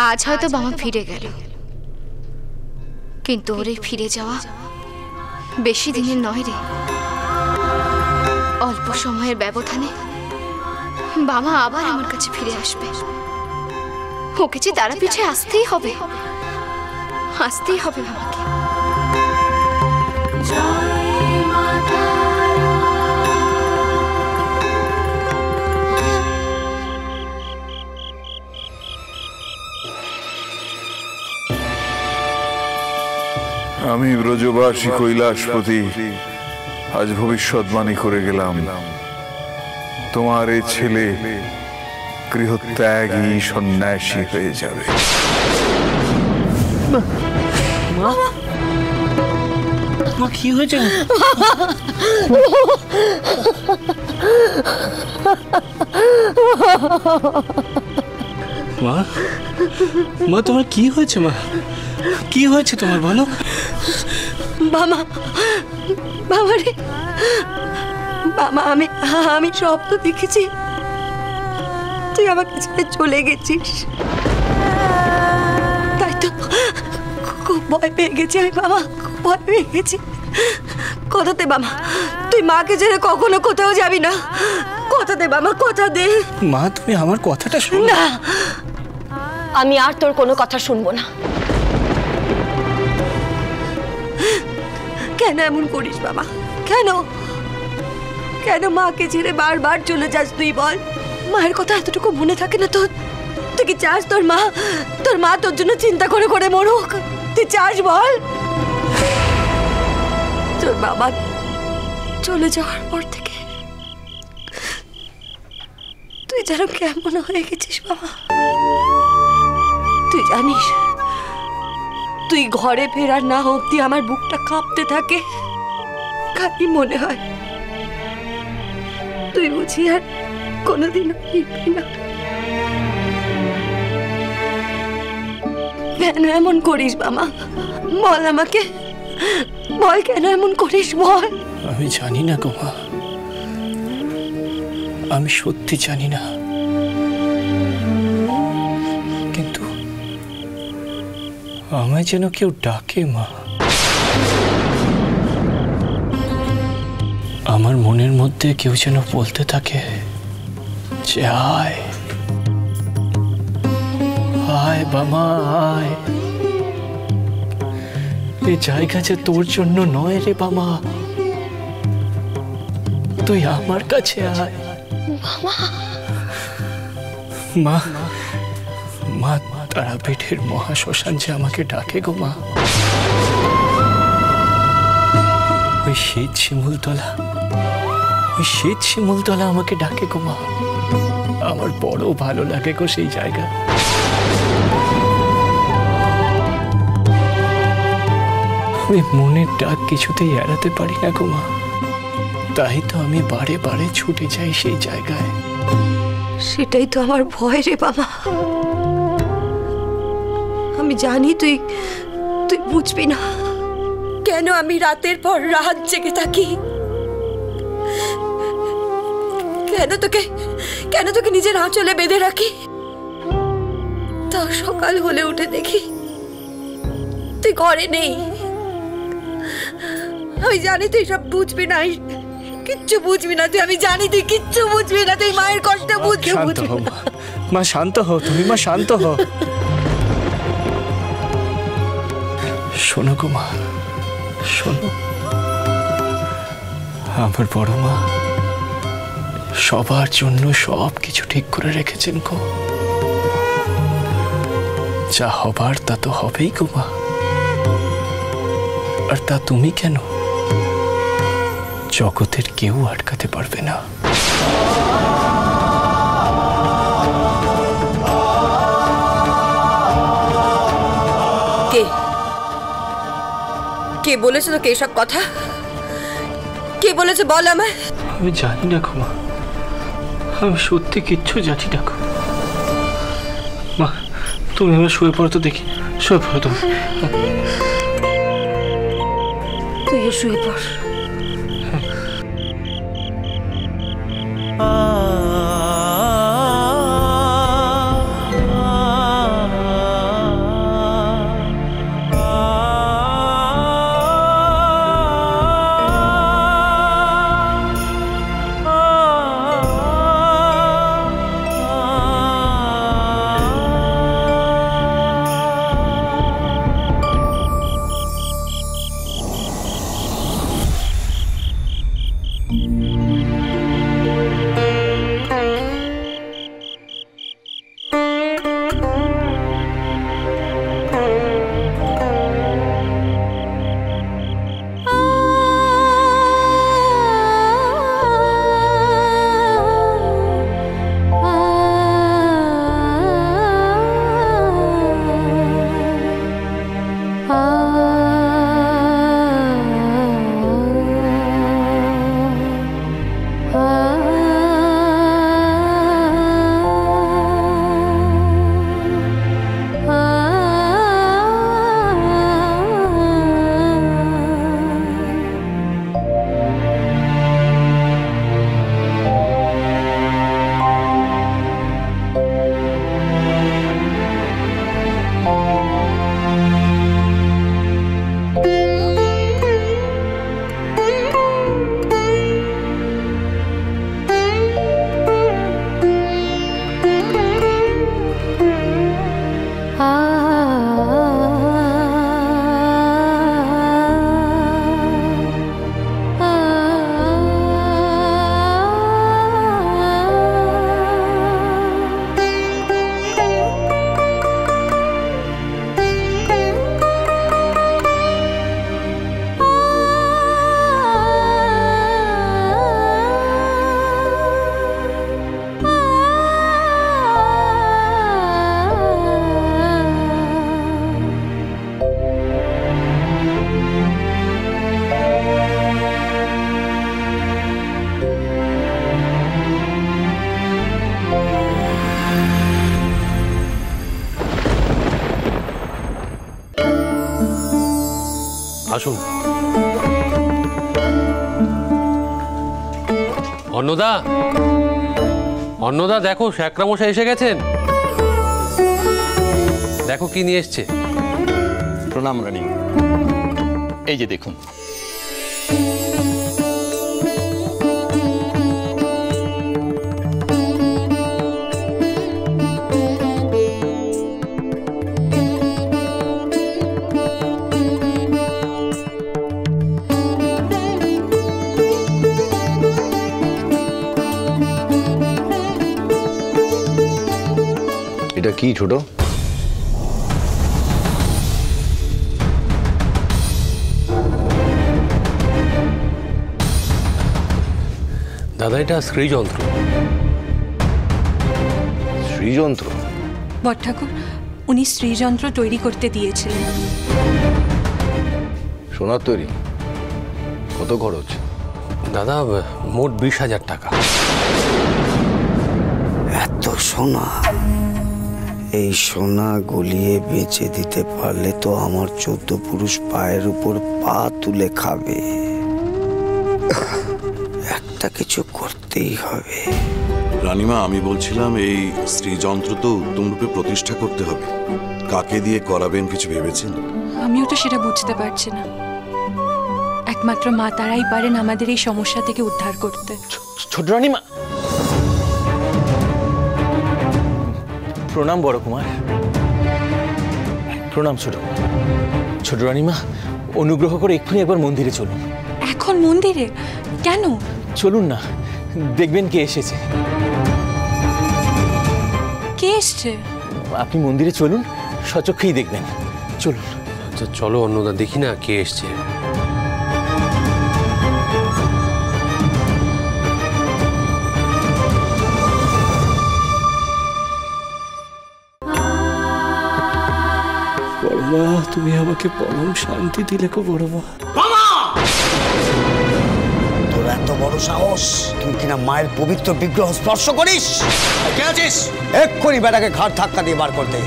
আজ হয়তো বাবা ফিরে গেল, কিন্তু ওরে ফিরে যাওয়া বেশি দিনের নয় রে। অল্প সময়ের ব্যবধানে বাবা আবার আমার কাছে ফিরে আসবে। ওকে যে তারা পিছে আসতেই হবে, আসতেই হবে বাবাকে। আমি ব্রজবাসী কৈলাসপতি আজ ভবিষ্যৎবাণী করে গেলাম, তোমার এই ছেলে গৃহত্যাগী সন্ন্যাসী হয়ে যাবে। মা কি হয়েছে? মা মা তোমার কি হয়েছে? মা কি হয়েছে তোমার, বলো। বাবা, বাবা রে বাবা, আমি স্বপ্ন দেখেছি তুই আমাকে ছেড়ে চলে গেছিস, তাই তো খুব ভয় পেয়ে গেছি আমি বাবা, খুব ভয় পেয়ে গেছি। কথা দে বাবা, তুই মাকে ছেড়ে কখনো কোথাও যাবি না। কথা দে বাবা, কথা দে। মা তুমি আমার কথাটা শোনো না, আমি আর তোর কোনো কথা শুনবো না। কেন এমন করিস বাবা? কেন কেন মাকে ছেড়ে বারবার চলে যাস তুই? বল, মায়ের কথা এতটুকু মনে থাকে না তোর? তুই কি চাস তোর মা তোর জন্য চিন্তা করে করে মরুক? তুই চাস বল? তোর বাবা চলে যাওয়ার পর থেকে তুই যেন কেমন হয়ে গেছিস বাবা। তুই জানিস, তুই ঘরে ফেরার না অবধি আমার বুকটা কাঁপতে থাকে। খালি মনে হয় তুই বুঝি আর কোনোদিনও ফিরবি না। কেন এমন করিস বাবা? বল আমাকে, বল কেন এমন করিস, বল। আমি জানি না গো মা, আমি সত্যি জানি না, কিন্তু আমায় যেন কেউ ডাকে মা। আমার মনের মধ্যে কেউ যেন বলতে থাকে যে আয় আয় বাবা আয়, এই জায়গা যে তোর জন্য নয় রে বাবা, তুই আমার কাছে আয়। মা মা তারাপীঠের মহাশ্মশান যে আমাকে ডাকে গো মা। ওই শীত শিমুলতলা আমাকে ডাকে গো মা। আমার বড় ভালো লাগে গো সেই জায়গা। আমি মনের ডাক কিছুতেই এড়াতে পারি না গো মা, তাই তো আমি বারে বারে ছুটে যাই সেই জায়গায়। সেটাই তো আমার ভয় রে বাবা। আমি জানি তুই বুঝবি না কেন আমি রাতের পর রাত জেগে থাকি, কেন তোকে নিজের আঁচলে বেঁধে রাখি। তা সকাল হলে উঠে দেখি তুই ঘরে নেই। আমি জানি তুই সব বুঝবি না, কিচ্ছু বুঝবি না তুই। আমি জানি তুই কিচ্ছু বুঝবি না, তুই মায়ের কষ্ট বুঝবি না। মা শান্ত হও তুমি, মা শান্ত হও। শোনো গো মা, শোনো, আমার বড় মা সবার জন্য সব কিছু ঠিক করে রেখেছেন গো। যা হবার তা তো হবেই গো মা, আর তা তুমি কেন, জগতের কেউ আটকাতে পারবে না। কে বলেছে তোকে এসব কথা? কে বলেছে বল আমায়? আমি জানি না গো মা, আমি সত্যি কিচ্ছু জানি না গো মা। তুমি এবার শুয়ে পড়ো তো দেখি, শুয়ে পড়ো তুমি। তুই শুয়ে পড়। আসুন। অন্নদা, অন্নদা দেখো শ্যাকরামশাই এসে গেছেন। দেখো কি নিয়ে এসছে। প্রণাম রানী। এই যে দেখুন। এটা কি ছোট? দাদা এটা শ্রীযন্ত্র। শ্রীযন্ত্র? বট ঠাকুর, উনি শ্রীযন্ত্র তৈরি করতে দিয়েছিলেন। সোনার তৈরি? কত খরচ? দাদা মোট 20,000 টাকা। এত সোনা? এই সোনা গলিয়ে বেচে দিতে পারলে তো আমার 14 পুরুষ পায়ের উপর পা তুলে খাবে। একটা কিছু করতেই হবে। রানীমা, আমি বলছিলাম এই শ্রীযন্ত্র তো উত্তম রূপে প্রতিষ্ঠা করতে হবে। কাকে দিয়ে করাবেন কিছু ভেবেছেন? আমিও তো সেটা বুঝতে পারছি না। একমাত্র মা তারাই পারেন আমাদের এই সমস্যা থেকে উদ্ধার করতে। ছোট রানীমা। প্রণাম বড় কুমার। প্রণাম ছোট। ছোট রানীমা, অনুগ্রহ করে এক্ষুনি একবার মন্দিরে চলুন। এখন মন্দিরে কেন? চলুন না, দেখবেন কে এসেছে। কে এসছে? আপনি মন্দিরে চলুন, সচক্ষেই দেখবেন। চলুন। আচ্ছা চলো অন্নদা, দেখি না কে এসছে। বড়মা, তুমি আমাকে পরম শান্তি দিলে গো বড়মা। তোর এত বড় সাহস, তুই কিনা মায়ের পবিত্র বিগ্রহ স্পর্শ করিস? কে আছিস? এক্ষুনি বেটাকে ঘাট ধাক্কা দিয়ে বার করতে।